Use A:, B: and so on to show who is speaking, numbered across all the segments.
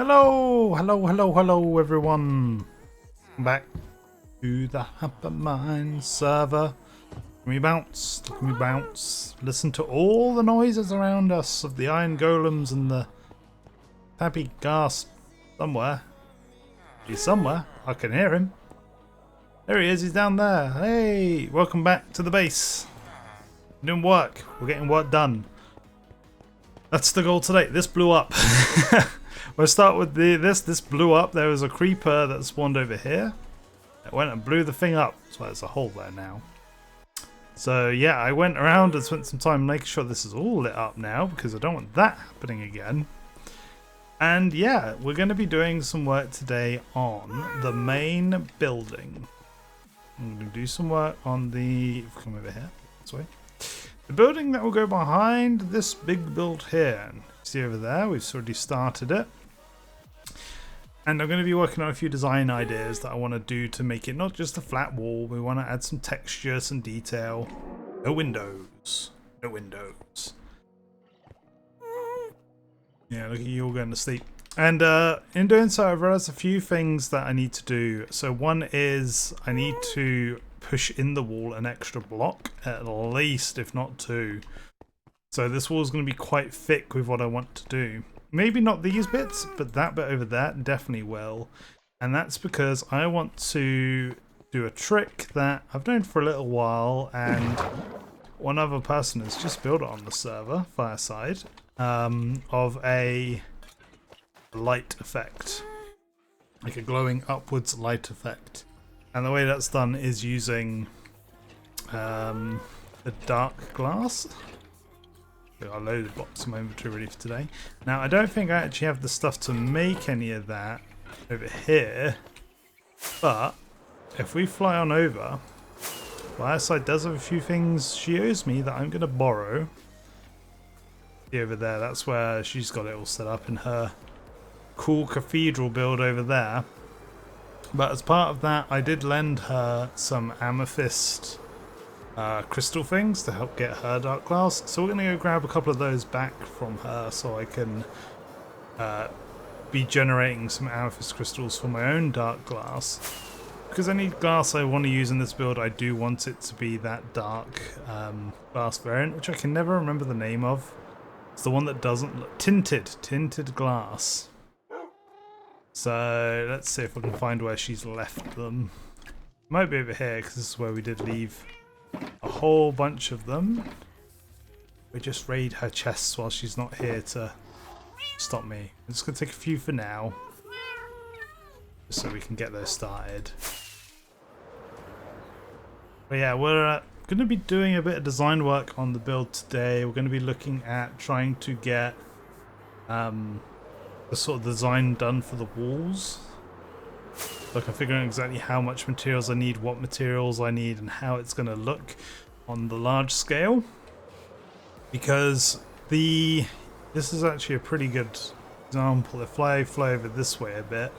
A: Hello, everyone. Welcome back to the Hypermine server. Look at me bounce, look at me bounce. Listen to all the noises around us of the iron golems and the happy gas somewhere. He's somewhere. I can hear him. There he is, he's down there. Hey, welcome back to the base. We're doing work. We're getting work done. That's the goal today. This blew up. We'll start with this blew up. There was a creeper that spawned over here. It went and blew the thing up. So there's a hole there now. So yeah, I went around and spent some time making sure this is all lit up now because I don't want that happening again. And yeah, we're going to be doing some work today on the main building. I'm going to do some work on the... Come over here. This way. The building that will go behind this big build here. See over there, we've already started it. And I'm going to be working on a few design ideas that I want to do to make it not just a flat wall. We want to add some texture, some detail. No windows. No windows. Yeah, look at you all going to sleep. And in doing so, I've realized a few things that I need to do. So one is I need to push in the wall an extra block, at least, if not two. So this wall is going to be quite thick with what I want to do. Maybe not these bits, but that bit over there definitely will. And that's because I want to do a trick that I've known for a little while, and one other person has just built it on the server, Fireside, of a light effect. Like a glowing upwards light effect. And the way that's done is using the dark glass. I'll load the box in my inventory ready for today. Now, I don't think I actually have the stuff to make any of that over here. But if we fly on over, Fireside does have a few things she owes me that I'm going to borrow. See over there, that's where she's got it all set up in her cool cathedral build over there. But as part of that, I did lend her some amethyst crystal things to help get her dark glass. So we're going to go grab a couple of those back from her so I can be generating some amethyst crystals for my own dark glass. Because any glass I want to use in this build, I do want it to be that dark glass variant, which I can never remember the name of. It's the one that doesn't look... Tinted glass. So let's see if I can find where she's left them. Might be over here because this is where we did leave a whole bunch of them. We just raid her chests while she's not here to stop me. I'm just going to take a few for now, just so we can get those started. But yeah, we're going to be doing a bit of design work on the build today. We're going to be looking at trying to get the sort of design done for the walls. Like I'm figuring exactly how much materials I need, what materials I need, and how it's going to look on the large scale. Because this is actually a pretty good example. If I fly over this way a bit,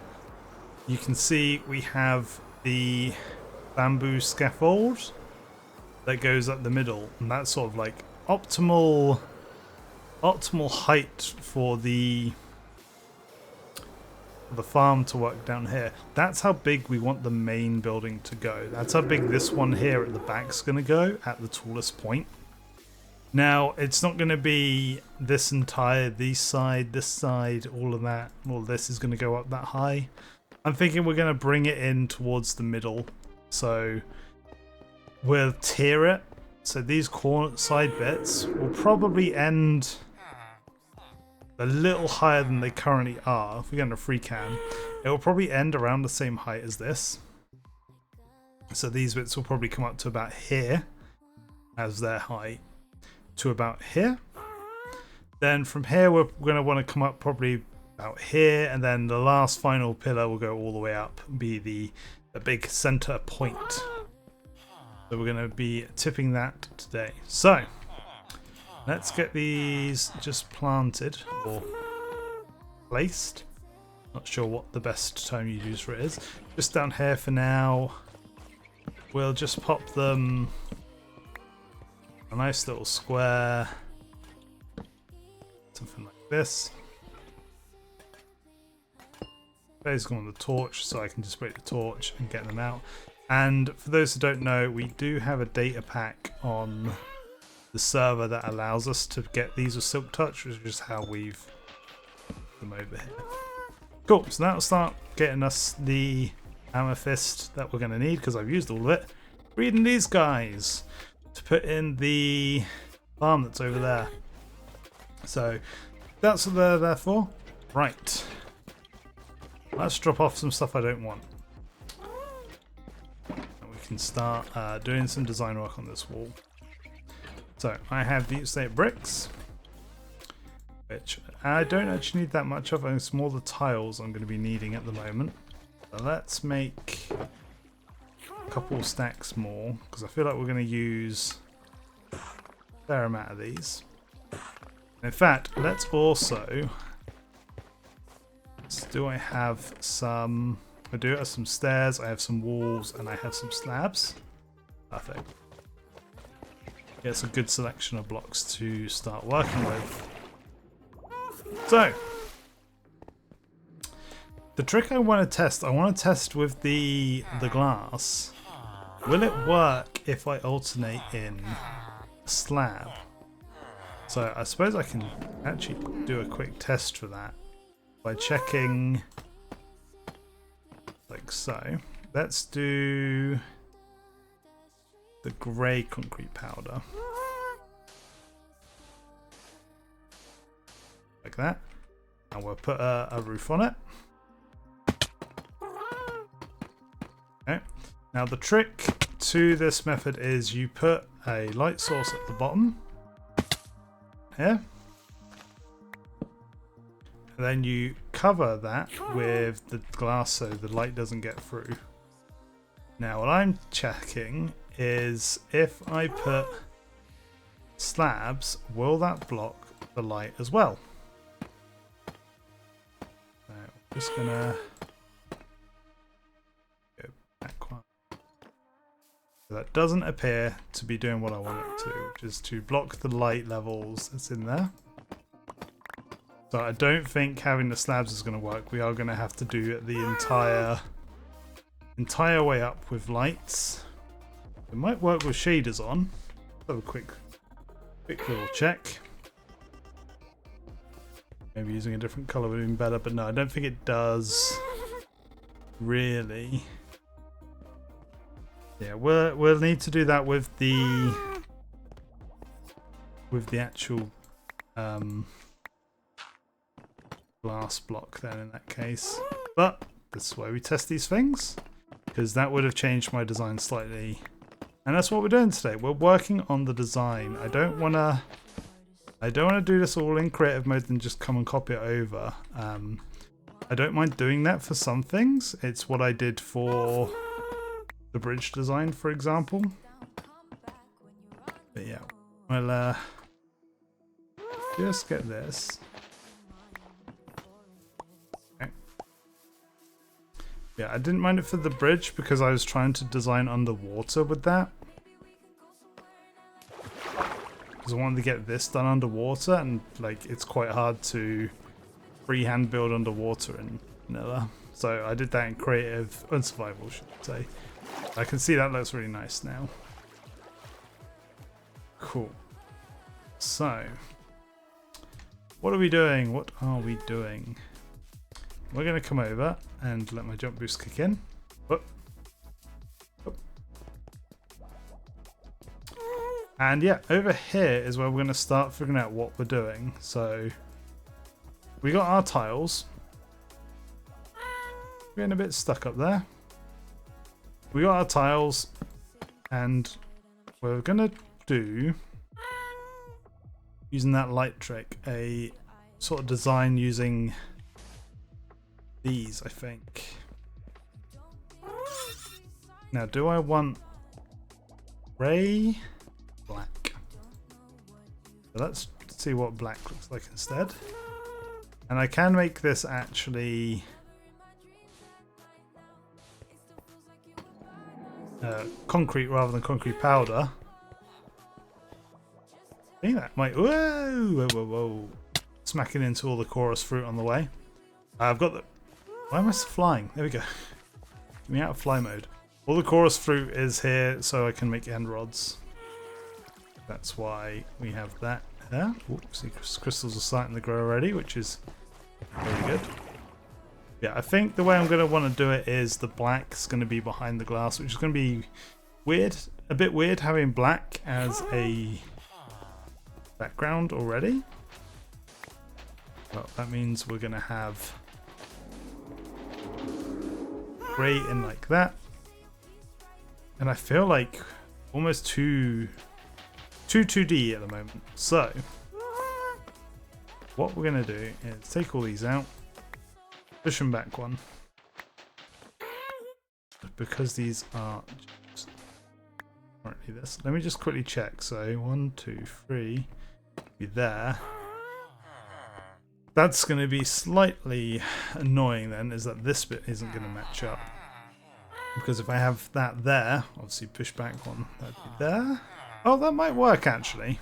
A: you can see we have the bamboo scaffold that goes up the middle, and that's sort of like optimal height for the farm to work down here. That's how big we want the main building to go. That's how big this one here at the back's going to go at the tallest point. Now, it's not going to be this entire, this side, all of that. All this is going to go up that high. I'm thinking we're going to bring it in towards the middle. So we'll tier it. So these corner side bits will probably end a little higher than they currently are. If we get a free cam, it will probably end around the same height as this. So these bits will probably come up to about here as their height, to about here. Then from here we're going to want to come up probably about here, and then the last final pillar will go all the way up and be the big center point. So we're going to be tipping that today. So let's get these just planted or placed. Not sure what the best time you use for it is. Just down here for now. We'll just pop them a nice little square. Something like this. Basically on the torch, so I can just break the torch and get them out. And for those who don't know, we do have a data pack on the server that allows us to get these with Silk Touch, which is just how we've put them over here. Cool, so that'll start getting us the amethyst that we're going to need, because I've used all of it. Reading these guys to put in the farm that's over there. So that's what they're there for. Right. Let's drop off some stuff I don't want. And we can start doing some design work on this wall. So I have deep state bricks, which I don't actually need that much of. It's more the tiles I'm going to be needing at the moment. So let's make a couple stacks more, because I feel like we're going to use a fair amount of these. In fact, let's also... do I have some... I do have some stairs, I have some walls, and I have some slabs. Perfect. Get a good selection of blocks to start working with. So, the trick I want to test with the glass. Will it work if I alternate in a slab? So I suppose I can actually do a quick test for that by checking like so. Let's do the grey concrete powder. Like that. And we'll put a roof on it. Okay. Now the trick to this method is you put a light source at the bottom here. And then you cover that with the glass so the light doesn't get through. Now what I'm checking is if I put slabs, will that block the light as well? So I'm just gonna go back one. So that doesn't appear to be doing what I want it to, which is to block the light levels that's in there. So I don't think having the slabs is going to work. We are going to have to do the entire way up with lights. It might work with shaders on. Let's have a quick little check. Maybe using a different color would be better, but no, I don't think it does really. Yeah, we'll need to do that with the actual glass block then in that case. But this is why we test these things, because that would have changed my design slightly. And that's what we're doing today. We're working on the design. I don't want to do this all in creative mode and just come and copy it over. I don't mind doing that for some things. It's what I did for the bridge design, for example. But yeah, well, just get this. Okay. Yeah, I didn't mind it for the bridge because I was trying to design underwater with that. Because I wanted to get this done underwater, and like it's quite hard to freehand build underwater in vanilla. So I did that in creative and survival, should I say. I can see that looks really nice now. Cool. So, what are we doing? What are we doing? We're going to come over and let my jump boost kick in. Oh. Oh. And yeah, over here is where we're going to start figuring out what we're doing. So, we got our tiles. We're getting a bit stuck up there. We got our tiles, and we're going to do, using that light trick, a sort of design using these, I think. Now, do I want grey? Black. So let's see what black looks like instead. And I can make this actually concrete rather than concrete powder. I think that might... Whoa! Whoa, whoa, whoa. Smacking into all the chorus fruit on the way. I've got the... Why am I still flying? There we go. Get me out of fly mode. All the chorus fruit is here so I can make end rods. That's why we have that there. See, crystals are starting to grow already, which is very good. Yeah, I think the way I'm going to want to do it is the black's going to be behind the glass, which is going to be weird. A bit weird having black as a background already. Well, that means we're going to have grey in like that. And I feel like almost too 2D at the moment. So what we're going to do is take all these out, push them back one. Because these are currently this. Let me just quickly check. So 1, 2, 3 be there. That's going to be slightly annoying then, is that this bit isn't going to match up. Because if I have that there, obviously push back one, that'd be there. Oh, that might work actually.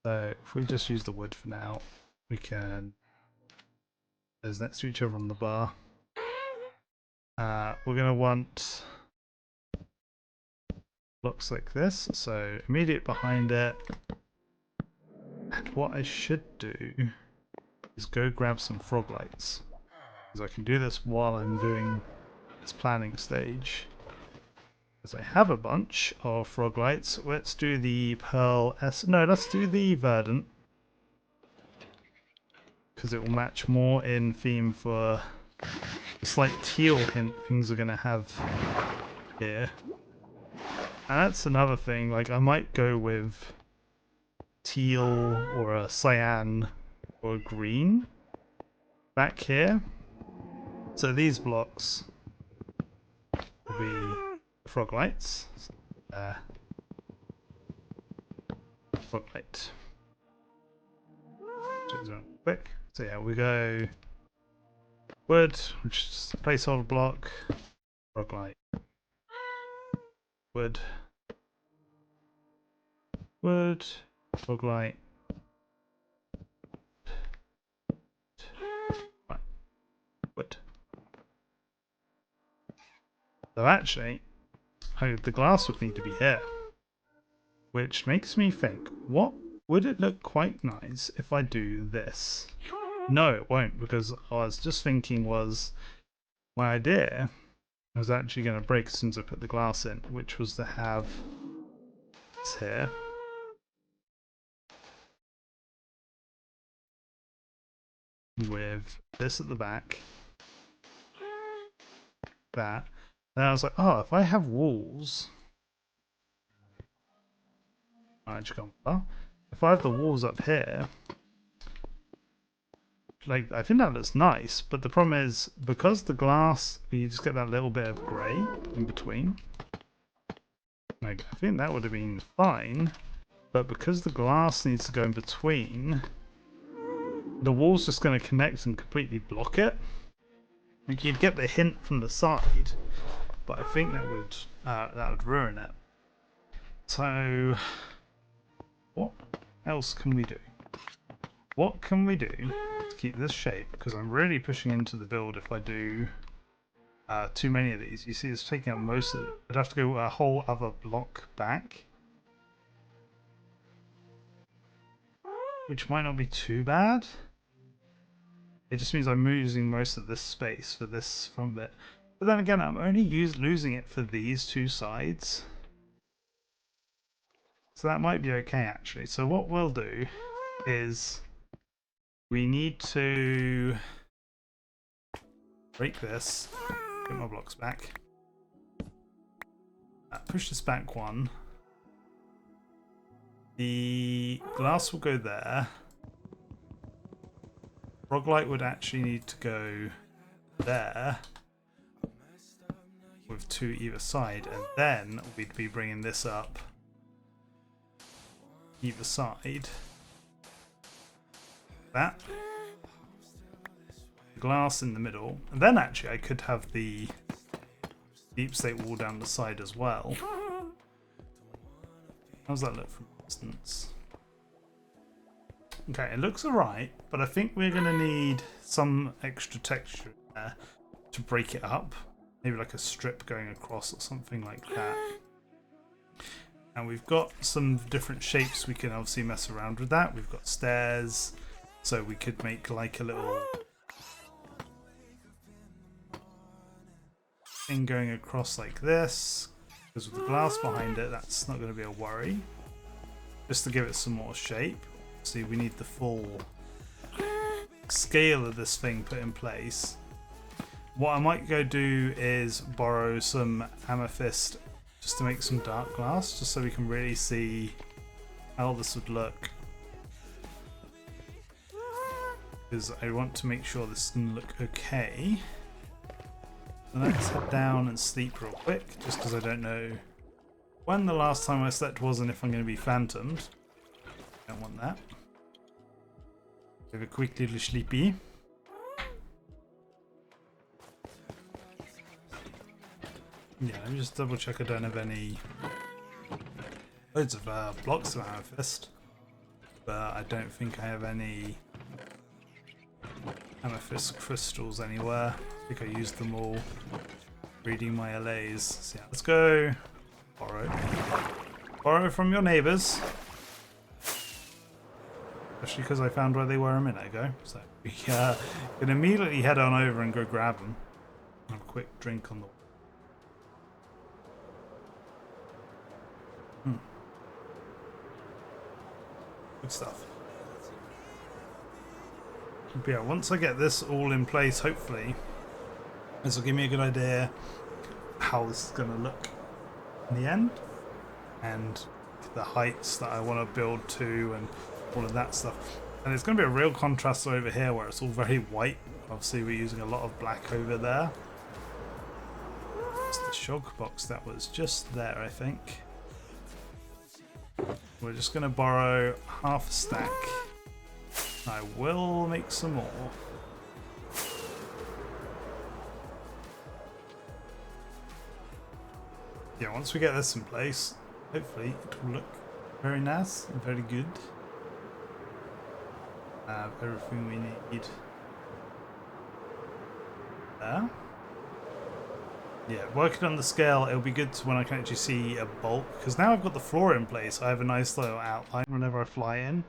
A: So if we just use the wood for now, we can, those next to each other on the bar. We're going to want blocks like this, so immediate behind it. And what I should do is go grab some frog lights. Because I can do this while I'm doing this planning stage. Because I have a bunch of frog lights. Let's do the Pearl S. No, let's do the Verdant. Because it will match more in theme for the slight teal hint things are going to have here. And that's another thing. Like, I might go with teal or a cyan or a green back here. So these blocks will be frog lights. Frog light. Quick. So yeah, we go wood, which is a placeholder block. Frog light. Wood. Wood. Frog light. Right. Wood. So actually, the glass would need to be here. Which makes me think, what would it look quite nice if I do this? No, it won't, because I was just thinking was, my idea was actually going to break as soon as I put the glass in, which was to have this here. With this at the back. That. And I was like, oh, if I have walls. If I have the walls up here, like, I think that looks nice, but the problem is, because the glass, you just get that little bit of grey in between. Like, I think that would have been fine, but because the glass needs to go in between, the wall's just going to connect and completely block it. Like, you'd get the hint from the side, but I think that would ruin it. So, what else can we do? What can we do to keep this shape? Because I'm really pushing into the build if I do too many of these. You see it's taking up most of it. I'd have to go a whole other block back. Which might not be too bad. It just means I'm losing most of this space for this from it. But then again, I'm only losing it for these two sides. So that might be okay actually. So what we'll do is we need to break this, get my blocks back, push this back one. The glass will go there. Roguelite would actually need to go there with two either side, and then we'd be bringing this up either side. That. Glass in the middle, and then actually I could have the deep slate wall down the side as well. How's that look from distance? Okay, it looks alright, but I think we're going to need some extra texture there to break it up. Maybe like a strip going across or something like that. And we've got some different shapes we can obviously mess around with that. We've got stairs, so we could make like a little thing going across like this. Because with the glass behind it, that's not going to be a worry. Just to give it some more shape. See, we need the full scale of this thing put in place. What I might go do is borrow some amethyst just to make some dark glass, just so we can really see how this would look. Because I want to make sure this can look okay. So let's head down and sleep real quick, just because I don't know when the last time I slept was and if I'm going to be phantomed. Don't want that. Have a quick little sleepy. Yeah, let me just double check I don't have any loads of blocks of amethyst, but I don't think I have any amethyst crystals anywhere. I think I used them all reading my LAs. So yeah, let's go borrow. Borrow from your neighbours. Especially because I found where they were a minute ago. So we can immediately head on over and go grab them. Have a quick drink on the good stuff. But yeah, once I get this all in place, hopefully, this will give me a good idea how this is going to look in the end, and the heights that I want to build to, and all of that stuff. And it's going to be a real contrast over here where it's all very white. Obviously, we're using a lot of black over there. It's the shulk box that was just there, I think. We're just going to borrow half a stack. I will make some more. Yeah, once we get this in place, hopefully it will look very nice and very good. Have everything we need there. Yeah, working on the scale, it'll be good when I can actually see a bulk, because now I've got the floor in place, I have a nice little outline whenever I fly in.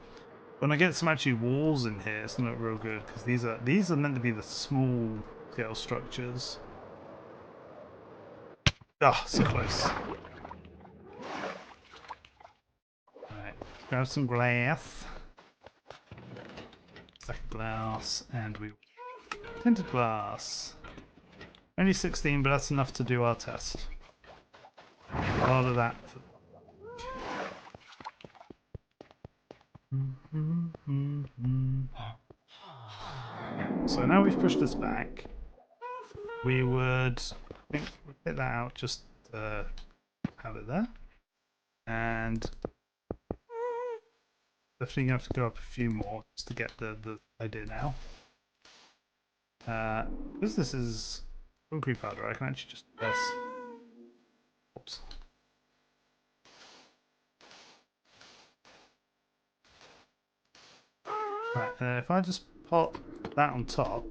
A: When I get some actually walls in here, it's not real good, because these are meant to be the small scale structures. Ah, so close. Alright, grab some glass. Stack of glass, and we tinted glass. Only 16, but that's enough to do our test. A lot of that. So now we've pushed this back, we would hit that out just to have it there. And definitely have to go up a few more just to get the idea now. Because this is concrete powder, I can actually just press. Oops. Right, if I just pop that on top.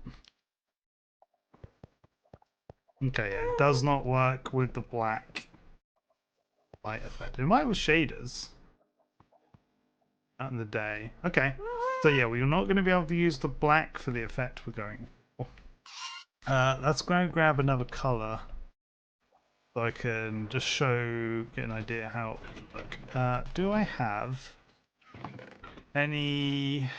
A: Okay, yeah, it does not work with the black light effect. It might with shaders. Out in the day. Okay, so yeah, we're not going to be able to use the black for the effect we're going for. Let's go and grab another colour so I can just get an idea how it would look. Do I have any...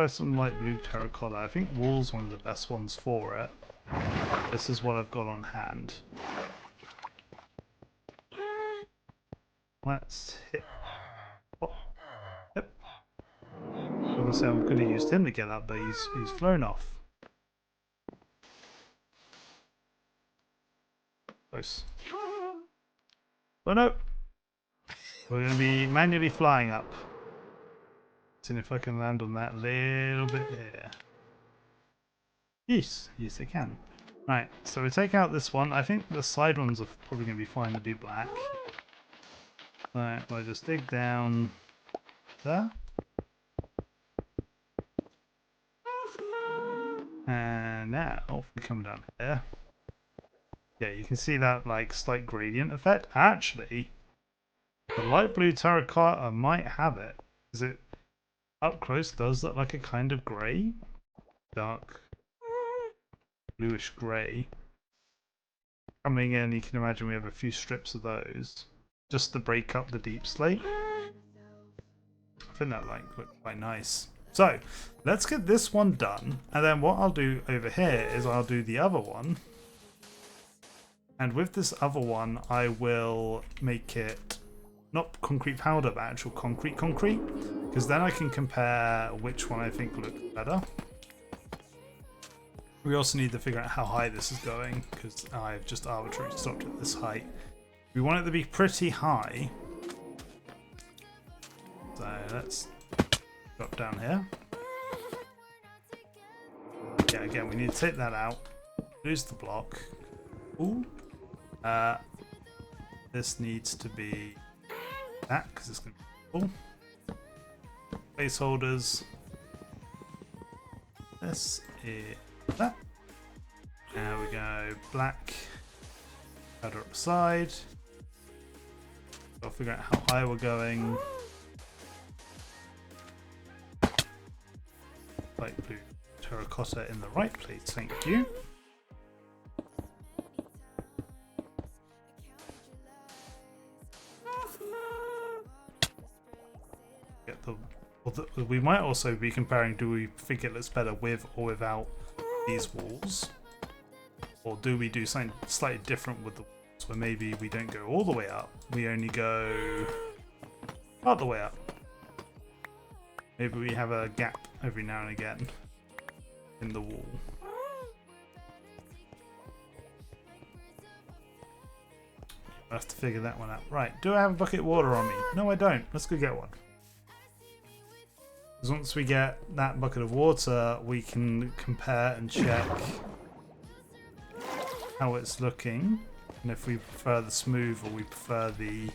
A: some light blue terracotta? I think wool's one of the best ones for it. This is what I've got on hand. Let's hit... Oh. Yep. Obviously I could have used him to get up, but he's flown off. Close. Oh no! We're going to be manually flying up. See if I can land on that little bit here. Yes, yes I can. Right, so we take out this one. I think the side ones are probably going to be fine to do black. Right, we'll just dig down there. now, if we come down here, yeah, you can see that like slight gradient effect. Actually, the light blue terracotta might have it, because it up close does look like a kind of grey, dark bluish grey. Coming in, you can imagine we have a few strips of those, just to break up the deep slate. I think that like looks quite nice. So let's get this one done, and then what I'll do over here is I'll do the other one, and with this other one I will make it not concrete powder but actual concrete, because then I can compare which one I think looks better. We also need to figure out how high this is going, because I've just arbitrarily stopped at this height. We want it to be pretty high, so let's drop down here. Yeah, again, we need to take that out, lose the block. Ooh. This needs to be that, because it's going to be cool. Placeholders. This is that. There we go. Black. Powder up the side. I'll figure out how high we're going. Light blue terracotta in the right place, thank you. Get the, well, we might also be comparing, do we think it looks better with or without these walls? Or do we do something slightly different with the walls, where maybe we don't go all the way up, we only go part the way up? Maybe we have a gap every now and again in the wall. I'll have to figure that one out. Right, do I have a bucket of water on me? No, I don't. Let's go get one. Because once we get that bucket of water, we can compare and check how it's looking, and if we prefer the smooth or we prefer the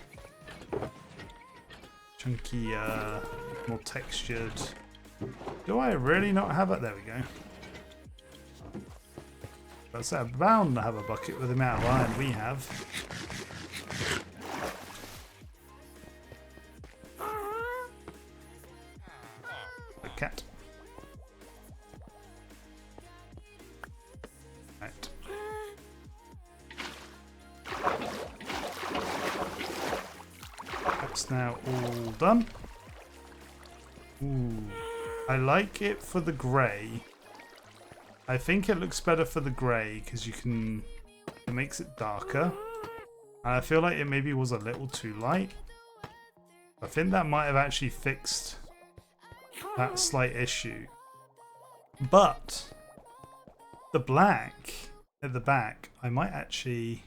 A: chunky, more textured. Do I really not have it? There we go. That's bound to have a bucket with the amount of iron we have. The cat. Right. That's now all done. Ooh, I like it for the grey. I think it looks better for the grey because it makes it darker. And I feel like it maybe was a little too light. I think that might have actually fixed that slight issue. But the black at the back, I might actually...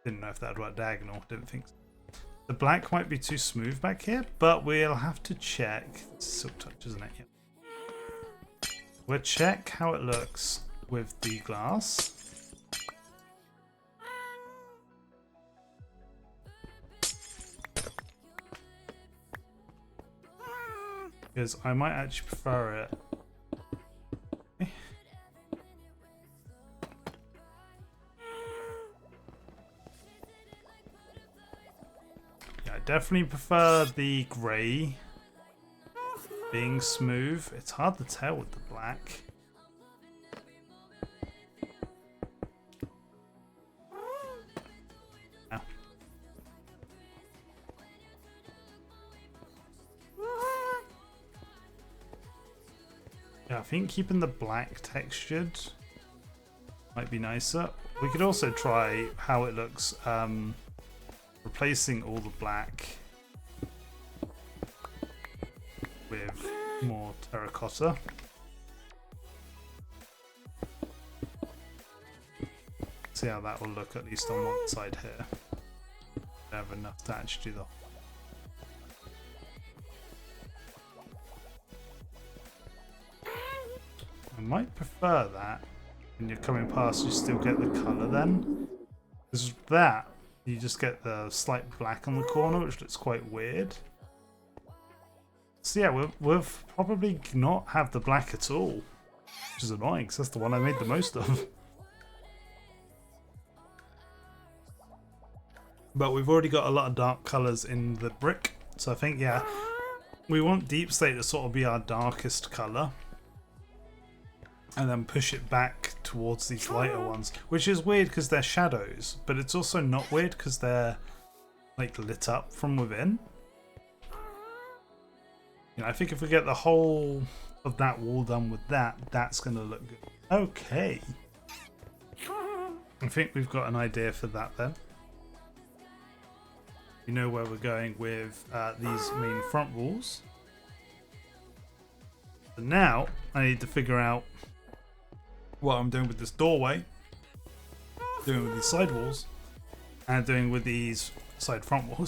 A: Didn't know if that would work diagonal, didn't think so. The black might be too smooth back here, but we'll have to check. It's silk touch, isn't it? Yep. We'll check how it looks with the glass. Because I might actually prefer it. Yeah, I definitely prefer the grey being smooth. It's hard to tell with the black. Yeah, I think keeping the black textured might be nicer. We could also try how it looks replacing all the black with more terracotta. See how that will look, at least on one side here. I have enough to actually do the... I might prefer that. When you're coming past, you still get the colour then. Because that, you just get the slight black on the corner, which looks quite weird. So yeah, we'll probably not have the black at all. which is annoying because that's the one I made the most of. But we've already got a lot of dark colours in the brick, so I think, yeah, we want Deep Slate to sort of be our darkest colour, and then push it back towards these lighter ones, which is weird because they're shadows, but it's also not weird because they're like lit up from within. You know, I think if we get the whole of that wall done with that, that's going to look good. Okay. I think we've got an idea for that then. We know where we're going with these main front walls. So now I need to figure out what I'm doing with this doorway, doing with these side walls, and doing with these side front wall.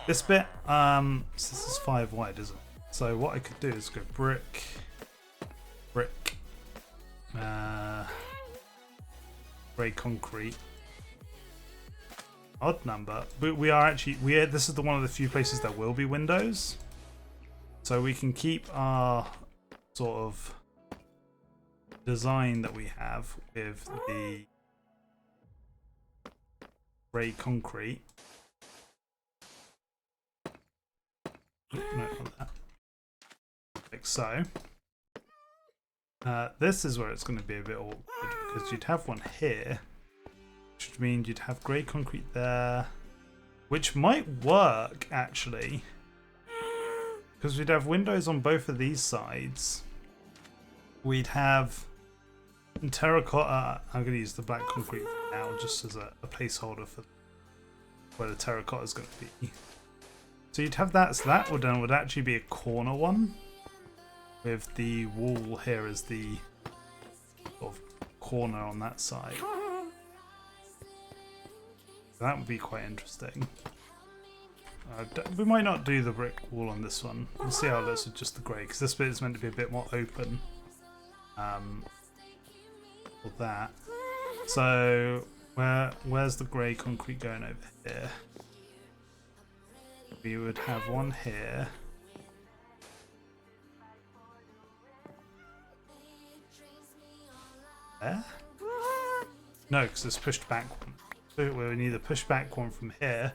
A: This bit, so this is 5 wide, isn't it? So what I could do is go brick, brick, grey concrete. Odd number, but we are actually this is one of the few places that will be windows, so we can keep our sort of design that we have with the grey concrete. No, not that. Like so. This is where it's going to be a bit awkward because you'd have one here, which would mean you'd have grey concrete there, which might work actually, because we'd have windows on both of these sides. We'd have terracotta. I'm going to use the black concrete for now just as a placeholder for where the terracotta is going to be. So you'd have that, so that would actually be a corner one, with the wall here as the sort of corner on that side. So that would be quite interesting. We might not do the brick wall on this one. We'll see how it looks with just the grey, because this bit is meant to be a bit more open. For that. So where's the grey concrete going over here? We would have one here. There? No, because it's pushed back one. So we need a push back one from here.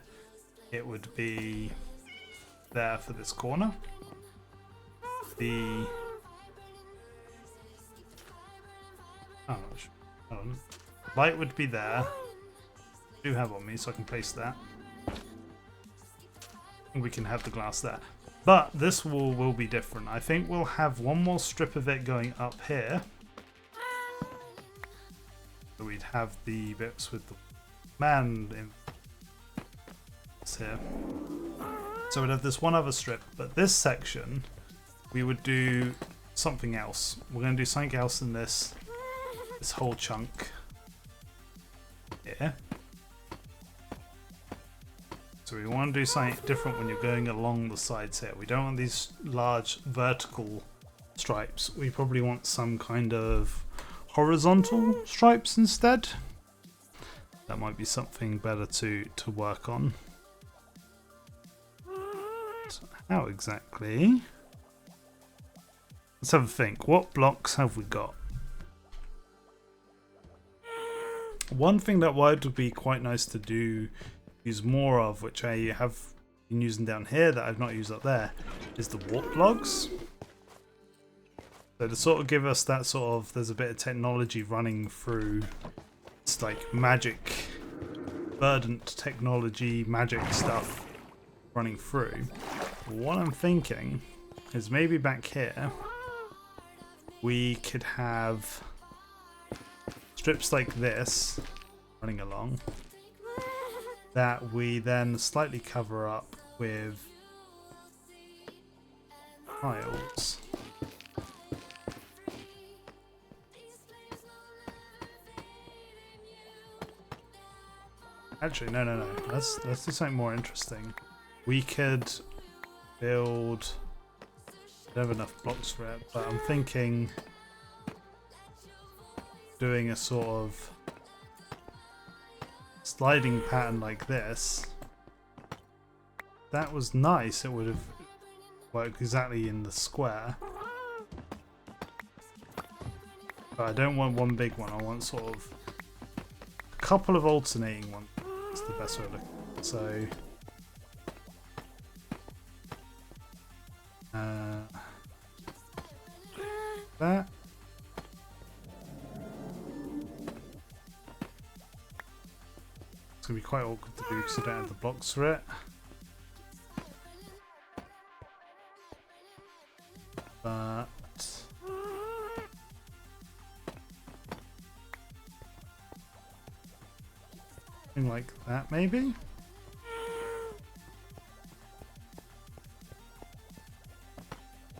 A: It would be there for this corner. The light would be there. I do have on me, so I can place that. And we can have the glass there. But this wall will be different. I think we'll have one more strip of it going up here. So we'd have the bits with the man in here. So we'd have this one other strip, but this section we would do something else. We're going to do something else in this whole chunk here. So we want to do something different when you're going along the sides here. We don't want these large vertical stripes. We probably want some kind of horizontal stripes instead. That might be something better to work on. So how exactly? Let's have a think. What blocks have we got? One thing that would be quite nice to do, use more of, which I have been using down here that I've not used up there, is the warp logs. So to sort of give us that sort of, there's a bit of technology running through. It's like magic, verdant technology, magic stuff running through. What I'm thinking is maybe back here we could have strips like this running along that we then slightly cover up with tiles. Actually, no. Let's do something more interesting. We could build. I don't have enough blocks for it, but I'm thinking doing a sort of sliding pattern like this. That was nice. It would have worked exactly in the square. But I don't want one big one. I want sort of a couple of alternating ones. That's the best way to look at it. So that. It's going to be quite awkward to do because I don't have the blocks for it. But something like that, maybe?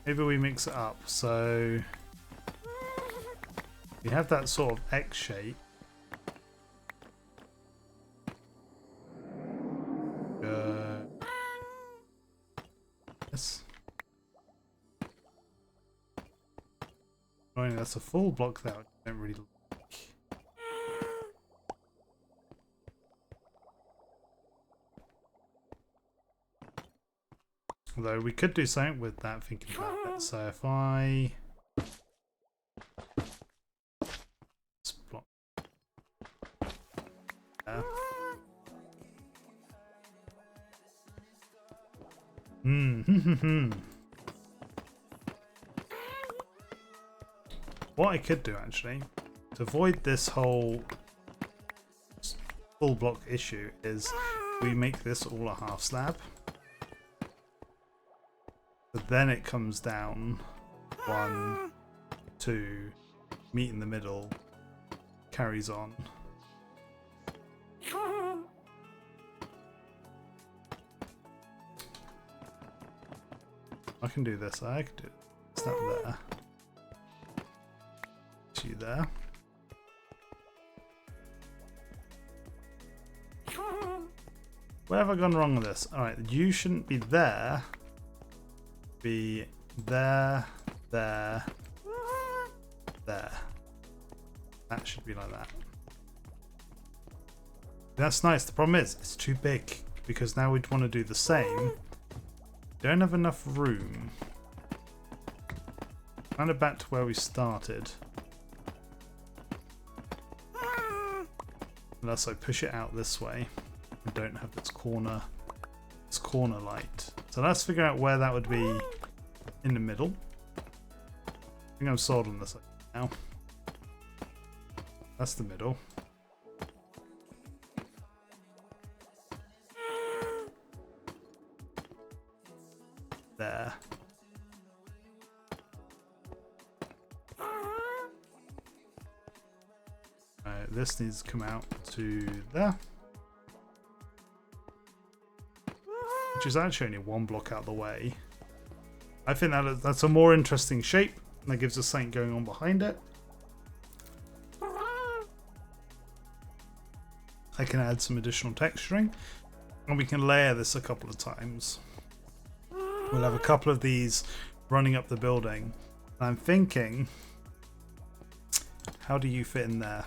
A: Maybe we mix it up. So we have that sort of X shape. Yes. Oh, that's a full block that I don't really like. Although we could do something with that thinking about it. So if I block there. What I could do actually to avoid this whole full block issue is we make this all a half slab. But then it comes down 1, 2, meet in the middle, carries on. I can do this. I can do it. Snap there. You there. Where have I gone wrong with this? Alright, you shouldn't be there. Be there, there, there. That should be like that. That's nice. The problem is, it's too big. Because now we'd want to do the same. Don't have enough room. Kind of back to where we started. Unless I push it out this way and don't have this corner light. So let's figure out where that would be in the middle. I think I'm sold on this now. That's the middle. There. This needs to come out to there. Which is actually only one block out the way. I think that's a more interesting shape. That gives us something going on behind it. I can add some additional texturing. And we can layer this a couple of times. We'll have a couple of these running up the building. And I'm thinking, how do you fit in there?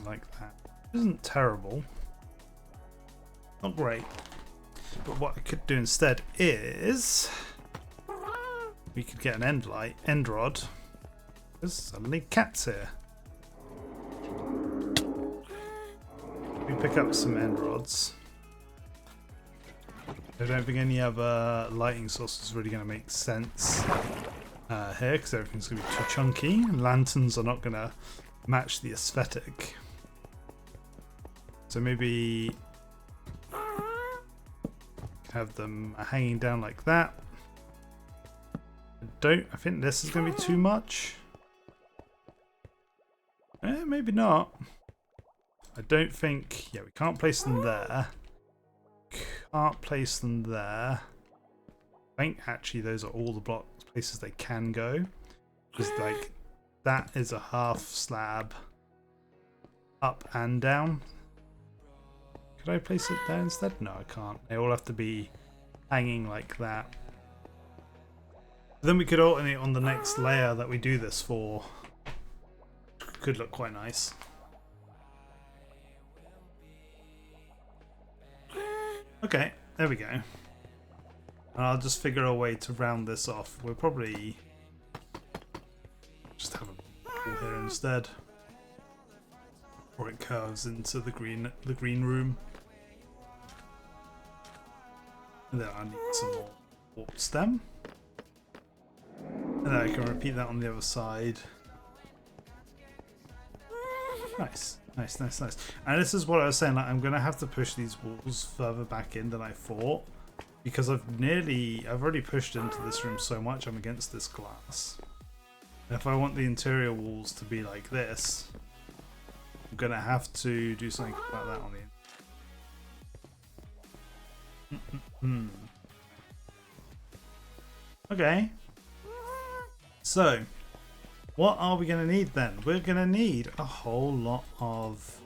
A: Like that. Isn't terrible. Not great. But what I could do instead is we could get an end rod. There's suddenly cats here. We pick up some end rods. I don't think any other lighting source is really going to make sense here because everything's going to be too chunky. Lanterns are not going to match the aesthetic. So maybe have them hanging down like that. I think this is going to be too much. Maybe not. I don't think. Yeah, we can't place them there. Can't place them there. I think actually those are all the places they can go. Because like that is a half slab up and down. Could I place it there instead? No, I can't. They all have to be hanging like that. Then we could alternate on the next layer that we do this for. Could look quite nice. Okay, there we go. And I'll just figure a way to round this off. We'll probably just have wall here instead. Or it curves into the green room. And then I need some more warp stem. And then I can repeat that on the other side. Nice. Nice, nice, nice. And this is what I was saying, like I'm gonna have to push these walls further back in than I thought. Because I've already pushed into this room so much I'm against this glass. And if I want the interior walls to be like this, I'm gonna have to do something about that on the Okay. So what are we going to need then? We're going to need a whole lot of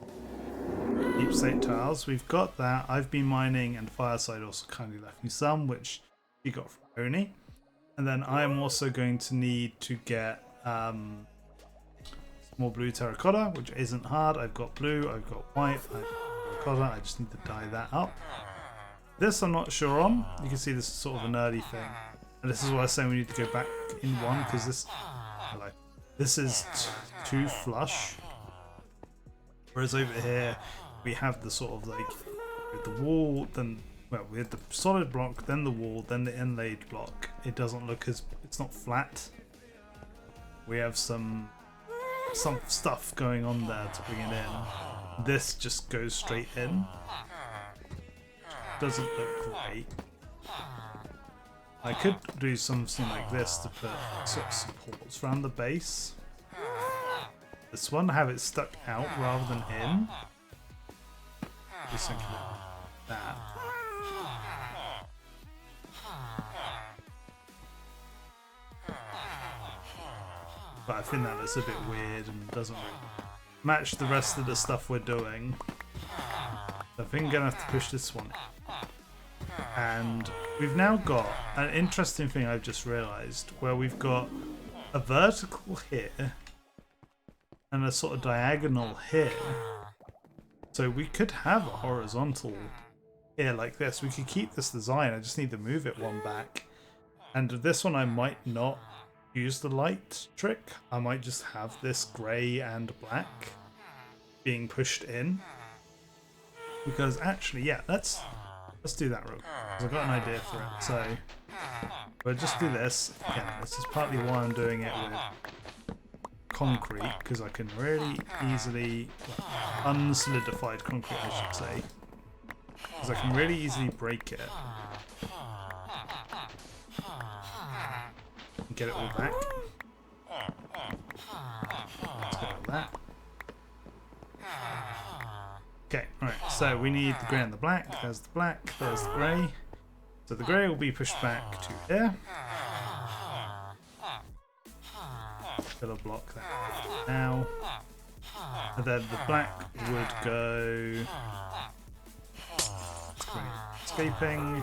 A: deep slate tiles. We've got that. I've been mining, and Fireside also kindly left me some, which he got from Oni. And then I'm also going to need to get more blue terracotta, which isn't hard. I've got blue, I've got white, I've got terracotta. I just need to dye that up. This I'm not sure on. You can see this is sort of a nerdy thing. And this is why I was saying we need to go back in one, because this is too flush. Whereas over here we have the sort of like with the wall, then well we had the solid block, then the wall, then the inlaid block. It doesn't look as, it's not flat. We have some stuff going on there to bring it in. This just goes straight in. Doesn't look great. I could do something like this to put sort of supports around the base. This one, have it stuck out rather than in. Do something like that. But I think that looks a bit weird and doesn't really match the rest of the stuff we're doing. So I think I'm gonna have to push this one. And we've now got an interesting thing I've just realised, where we've got a vertical here and a sort of diagonal here. So we could have a horizontal here like this. We could keep this design, I just need to move it one back. And this one I might not use the light trick. I might just have this grey and black being pushed in. Because actually, yeah, let's do that real quick, because I've got an idea for it. So we'll just do this. Again, this is partly why I'm doing it with concrete, because I can really easily, unsolidified concrete I should say, because I can really easily break it and get it all back. Let's go with that. Okay, right, so we need the grey and the black. There's the black, there's the grey. So the grey will be pushed back to here. Gonna block that now. And then the black would go escaping.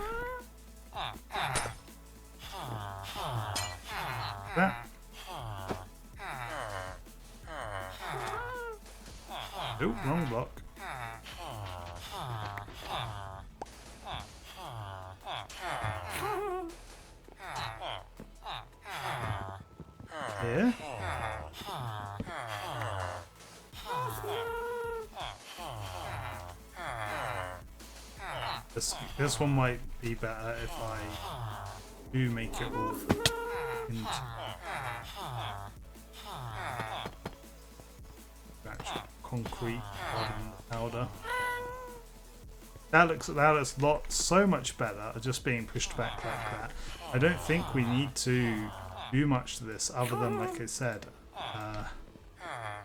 A: That. Oh, wrong block. Here. This one might be better if I do make it all into actual concrete rather than powder. That looks so much better just being pushed back like that. I don't think we need to do much to this other than, like I said,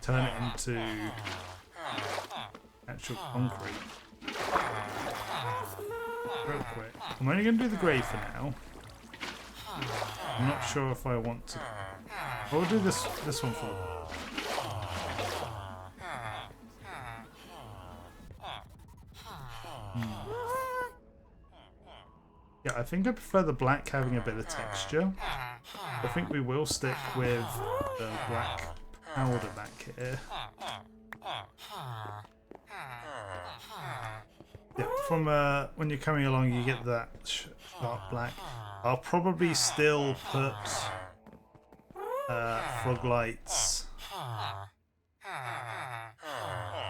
A: turn it into actual concrete. Real quick. I'm only going to do the grey for now. I'm not sure if I want to. We'll do this one for. Yeah, I think I prefer the black having a bit of texture. I think we will stick with the black powder back here. Yeah, from when you're coming along you get that sharp black. I'll probably still put fog lights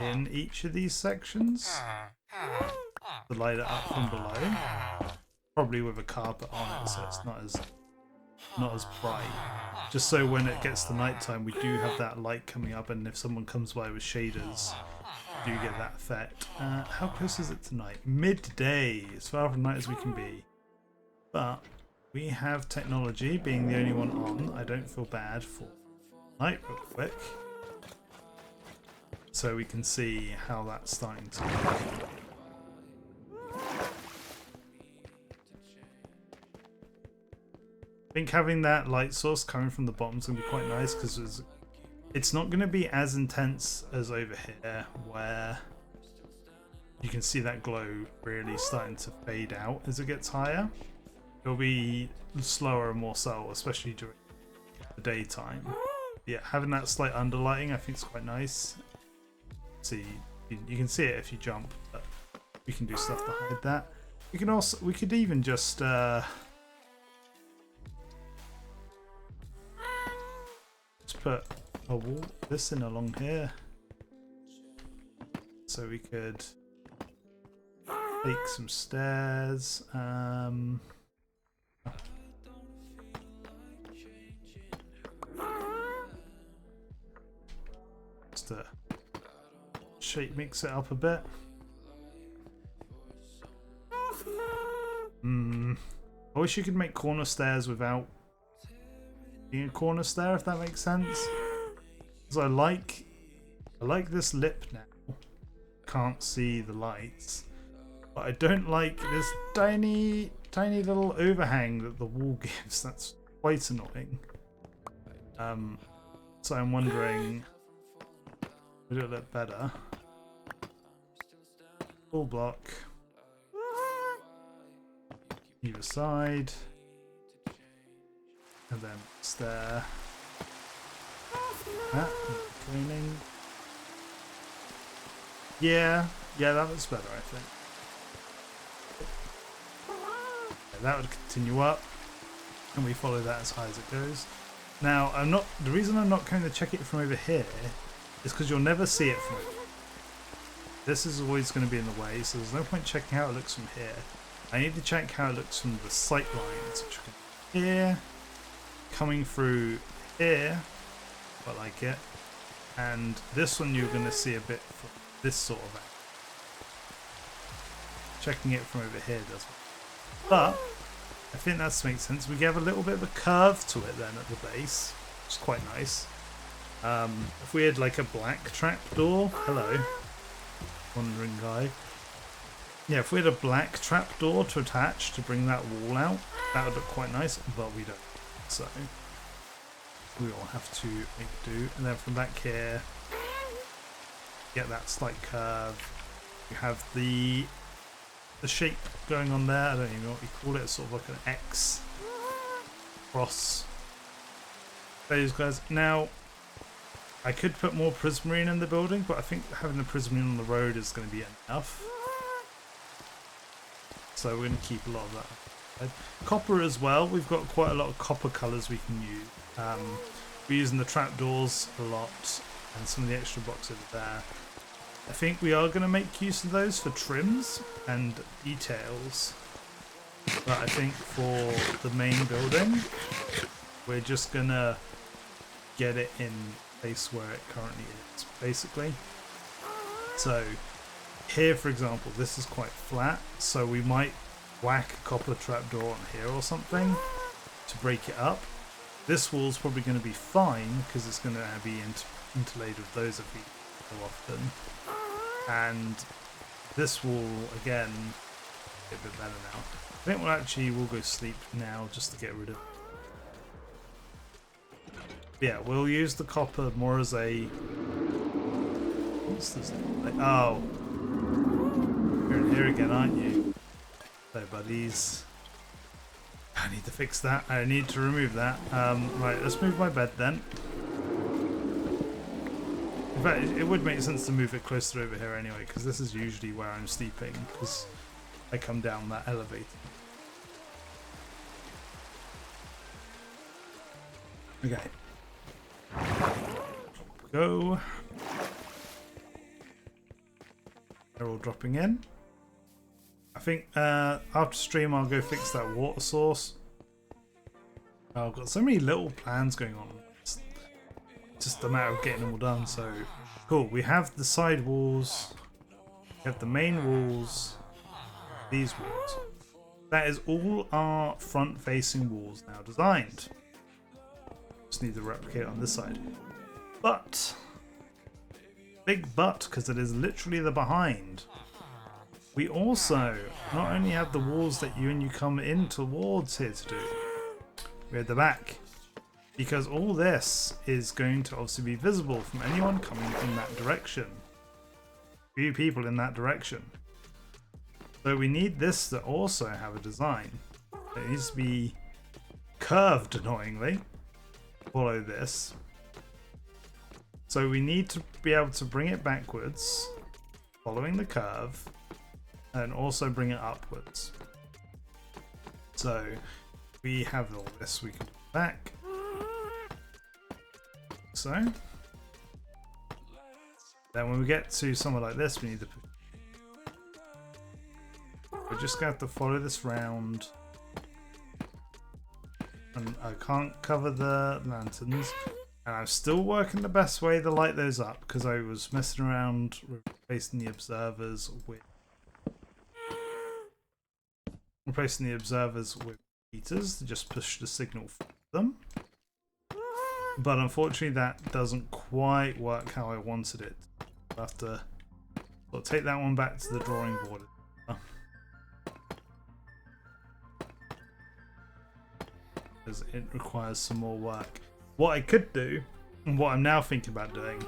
A: in each of these sections to light it up from below. Probably with a carpet on it, so it's not as bright. Just so when it gets to nighttime, we do have that light coming up, and if someone comes by with shaders, you do get that effect. How close is it to night? Midday, as far from night as we can be. But we have technology, being the only one on. I don't feel bad for night real quick. So we can see how that's starting to look. I think having that light source coming from the bottom is going to be quite nice, because it's not going to be as intense as over here, where you can see that glow really starting to fade out as it gets higher. It'll be slower and more subtle, especially during the daytime. Yeah, having that slight underlighting I think is quite nice. See, you can see it if you jump, but we can do stuff to hide that. We could even just put a wall this in along here, so we could take some stairs. Just to shape mix it up a bit. I wish you could make corner stairs without being a corner stair, if that makes sense. Because I like this lip now. Can't see the lights, but I don't like this tiny little overhang that the wall gives. That's quite annoying. So I'm wondering, would it look better? Full block, either side. And then stair. Cleaning. Yeah, that looks better, I think. Yeah, that would continue up, and we follow that as high as it goes. Now, the reason I'm not going to check it from over here is because you'll never see it from over here. This is always going to be in the way, so there's no point checking how it looks from here. I need to check how it looks from the sight lines, which are here, coming through here, I like it, and this one you're going to see a bit from this sort of angle. Checking it from over here doesn't, but I think that makes sense. We have a little bit of a curve to it then at the base, which is quite nice. If we had like a black trapdoor, hello, wandering guy. Yeah, if we had a black trapdoor to attach to bring that wall out, that would look quite nice, but we don't. So we will have to make do. And then from back here, get that slight curve. You have the shape going on there. I don't even know what you call it. It's sort of like an X cross. Those guys. Now, I could put more Prisma-Inc in the building, but I think having the Prisma-Inc on the road is going to be enough. So we're going to keep a lot of that. Copper as well. We've got quite a lot of copper colours we can use. We're using the trapdoors a lot, and some of the extra blocks over there. I think we are going to make use of those for trims and details. But I think for the main building, we're just going to get it in place where it currently is, basically. So here, for example, this is quite flat, so we might whack a copper trapdoor on here or something to break it up. This wall's probably going to be fine because it's going to be interlaid with those if we go often. And this wall, again, a bit better now. I think we'll go sleep now just to get rid of it. Yeah, we'll use the copper more as a... What's this? Oh. You're in here again, aren't you? Hello, buddies. I need to fix that. I need to remove that. Right, let's move my bed then. In fact, it would make sense to move it closer over here anyway, because this is usually where I'm sleeping, because I come down that elevator. Okay. go. They're all dropping in. I think after stream I'll go fix that water source. Oh, I've got so many little plans going on. It's just a matter of getting them all done. So cool. We have the side walls. We have the main walls. These walls. That is all our front-facing walls now designed. Just need to replicate on this side. But big but, because it is literally the behind. We also not only have the walls that you come in towards here to do, we have the back. Because all this is going to obviously be visible from anyone coming from that direction. Few people in that direction. So we need this to also have a design. It needs to be curved annoyingly. Follow this. So we need to be able to bring it backwards, following the curve, and also bring it upwards. So we have all this, we can put back. So then when we get to somewhere like this, we need to put. We're just going to have to follow this round. And I can't cover the lanterns. And I'm still working the best way to light those up because I was messing around with replacing the observers with heaters to just push the signal for them. But unfortunately that doesn't quite work how I wanted it. I'll have to take that one back to the drawing board. Because it requires some more work. What I could do, and what I'm now thinking about doing,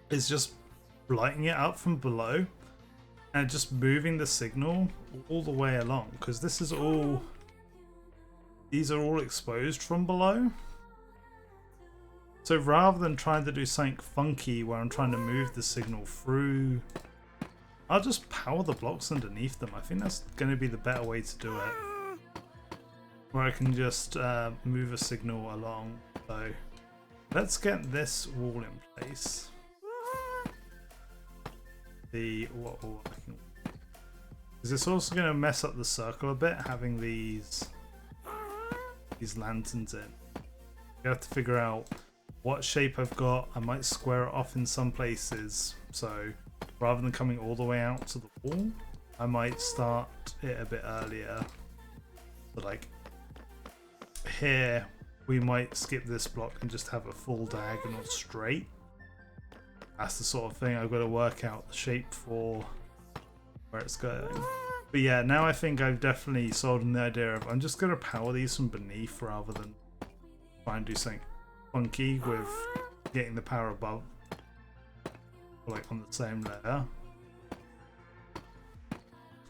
A: is just lighting it up from below and just moving the signal all the way along, because this is all, these are all exposed from below. So rather than trying to do something funky where I'm trying to move the signal through, I'll just power the blocks underneath them. I think that's going to be the better way to do it. Where I can just move a signal along. So let's get this wall in place. Is this also going to mess up the circle a bit, having these lanterns in? You have to figure out what shape I've got. I might square it off in some places. So rather than coming all the way out to the wall, I might start it a bit earlier. So like here, we might skip this block and just have a full diagonal straight. That's the sort of thing I've got to work out the shape for where it's going. But yeah, now I think I've definitely sold on the idea of I'm just going to power these from beneath rather than try and do something funky with getting the power above, like on the same layer.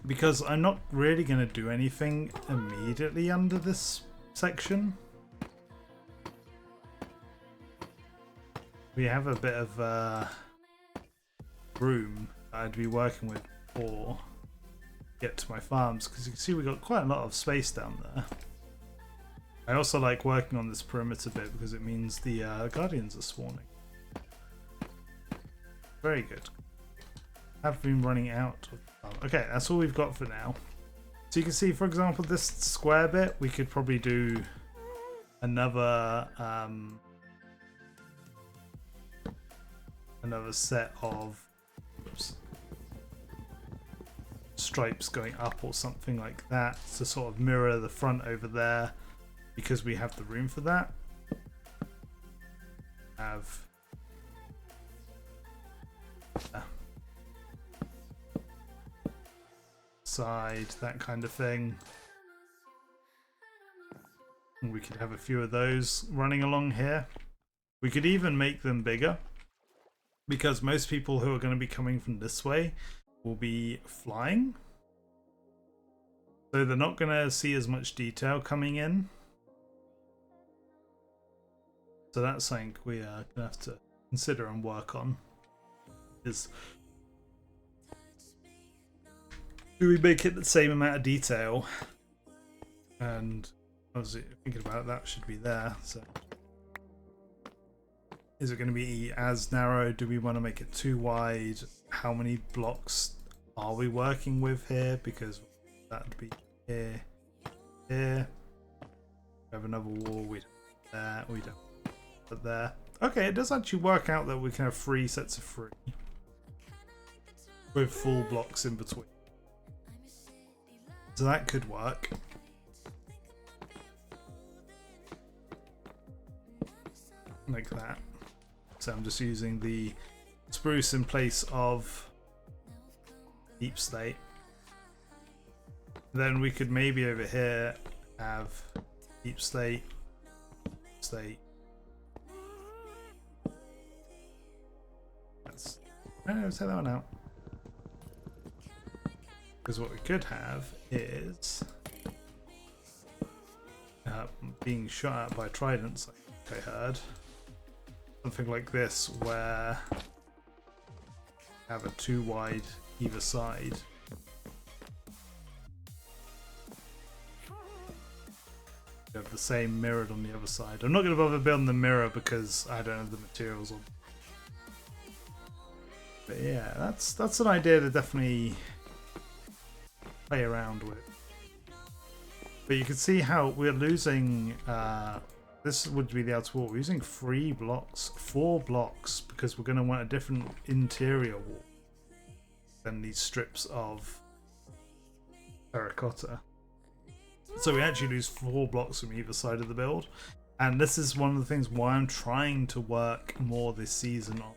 A: Because I'm not really going to do anything immediately under this section. We have a bit of room that I'd be working with before I get to my farms, because you can see we've got quite a lot of space down there. I also like working on this perimeter bit because it means the guardians are spawning. Very good. Have been running out of okay, that's all we've got for now. So you can see, for example, this square bit, we could probably do another set of stripes going up or something like that to sort of mirror the front over there, because we have the room for that. Side, that kind of thing. And we could have a few of those running along here. We could even make them bigger, because most people who are going to be coming from this way will be flying. So they're not going to see as much detail coming in. So that's something we are going to have to consider and work on. Is do we make it the same amount of detail? And I was thinking about it, that should be there. So Is it going to be as narrow? Do we want to make it too wide? How many blocks are we working with here? Because that would be here, here. We have another wall. We don't there. We don't put there. Okay, it does actually work out that we can have 3 sets of 3 with full blocks in between. So that could work. Like that. So I'm just using the spruce in place of deep slate. Then we could maybe over here have deep slate, slate. Let's take that one out. Because what we could have is being shot at by tridents, like I heard. Something like this where you have a 2 wide either side. You have the same mirrored on the other side. I'm not going to bother building the mirror because I don't have the materials on. But yeah, that's an idea to definitely play around with. But you can see how we're losing. This would be the outer wall. We're using 4 blocks, because we're going to want a different interior wall than these strips of terracotta. So we actually lose 4 blocks from either side of the build. And this is one of the things why I'm trying to work more this season on.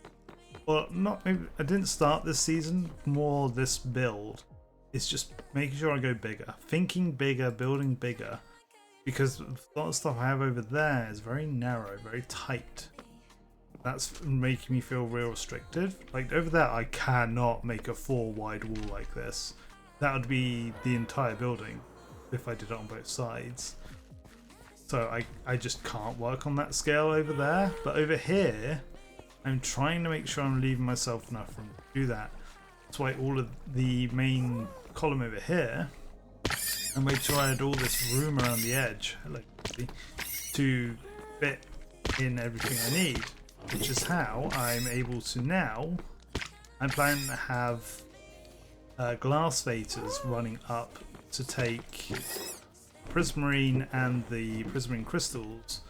A: Well, not maybe I didn't start this season, more this build. It's just making sure I go bigger. Thinking bigger, building bigger. Because a lot of stuff I have over there is very narrow, very tight. That's making me feel real restricted. Like over there, I cannot make a 4 wide wall like this. That would be the entire building if I did it on both sides. So I just can't work on that scale over there. But over here, I'm trying to make sure I'm leaving myself enough room to do that. That's why all of the main column over here, and made sure I had all this room around the edge to fit in everything I need, which is how I'm able to now. I'm planning to have glass vators running up to take Prisma-Inc and the Prisma-Inc crystals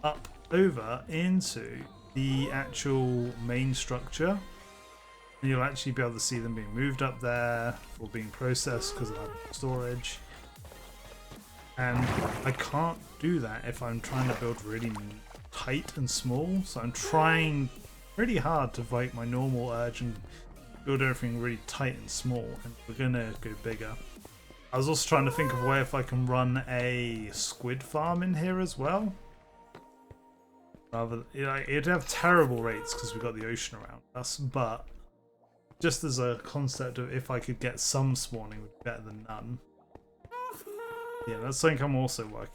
A: up over into the actual main structure. And you'll actually be able to see them being moved up there or being processed because of storage. And I can't do that if I'm trying to build really tight and small. So I'm trying really hard to fight my normal urge and build everything really tight and small. And we're going to go bigger. I was also trying to think of a way if I can run a squid farm in here as well. Rather, it'd have terrible rates because we've got the ocean around us. But just as a concept of if I could get some spawning would be better than none. Yeah, that's something I'm also working.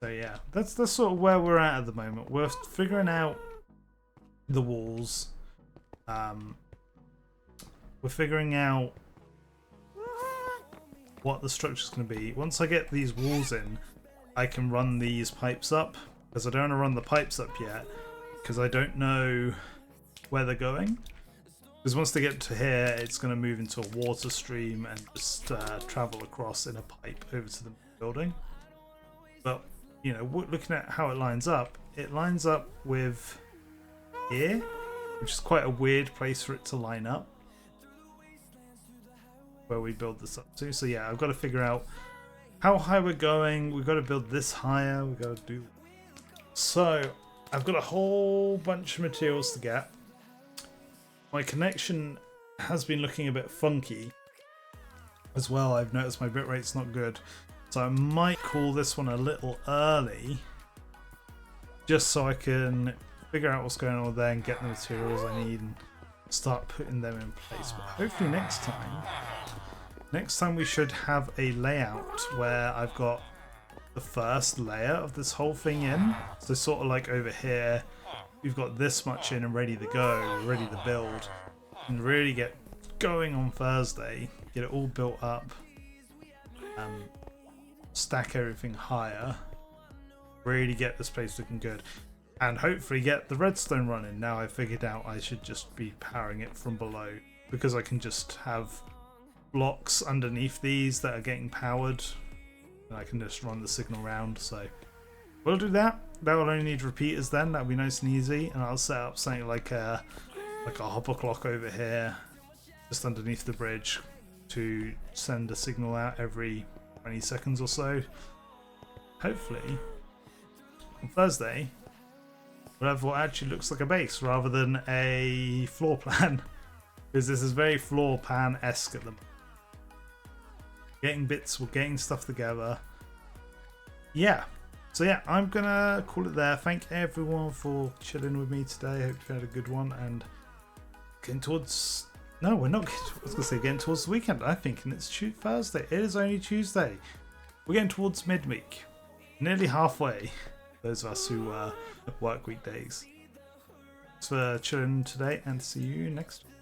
A: So yeah, that's sort of where we're at the moment. We're figuring out the walls. We're figuring out what the structure's going to be. Once I get these walls in, I can run these pipes up. Because I don't want to run the pipes up yet, because I don't know where they're going. Because once they get to here, it's going to move into a water stream and just travel across in a pipe over to the building. But, you know, looking at how it lines up with here, which is quite a weird place for it to line up, where we build this up to. So yeah, I've got to figure out how high we're going. We've got to build this higher. We've got to do... So, I've got a whole bunch of materials to get. My connection has been looking a bit funky as well. I've noticed my bitrate's not good, so I might call this one a little early just so I can figure out what's going on there and get the materials I need and start putting them in place. But hopefully next time we should have a layout where I've got the first layer of this whole thing in. So sort of like over here, we've got this much in and ready to go, ready to build, and really get going on Thursday, get it all built up, stack everything higher, really get this place looking good, and hopefully get the redstone running. Now I figured out I should just be powering it from below, because I can just have blocks underneath these that are getting powered, and I can just run the signal round. So we'll do that. That will only need repeaters then. That'll be nice and easy, and I'll set up something like a hopper clock over here, just underneath the bridge, to send a signal out every 20 seconds or so. Hopefully on Thursday we'll have what actually looks like a base rather than a floor plan, because this is very floor plan-esque at the moment. Getting bits, we're getting stuff together. Yeah. So yeah, I'm gonna call it there. Thank everyone for chilling with me today. Hope you had a good one, and getting towards... No, we're not. I was gonna say getting towards the weekend. I'm thinking it's Thursday. It is only Tuesday. We're getting towards midweek, nearly halfway. Those of us who work weekdays. Thanks for chilling today, and see you next time.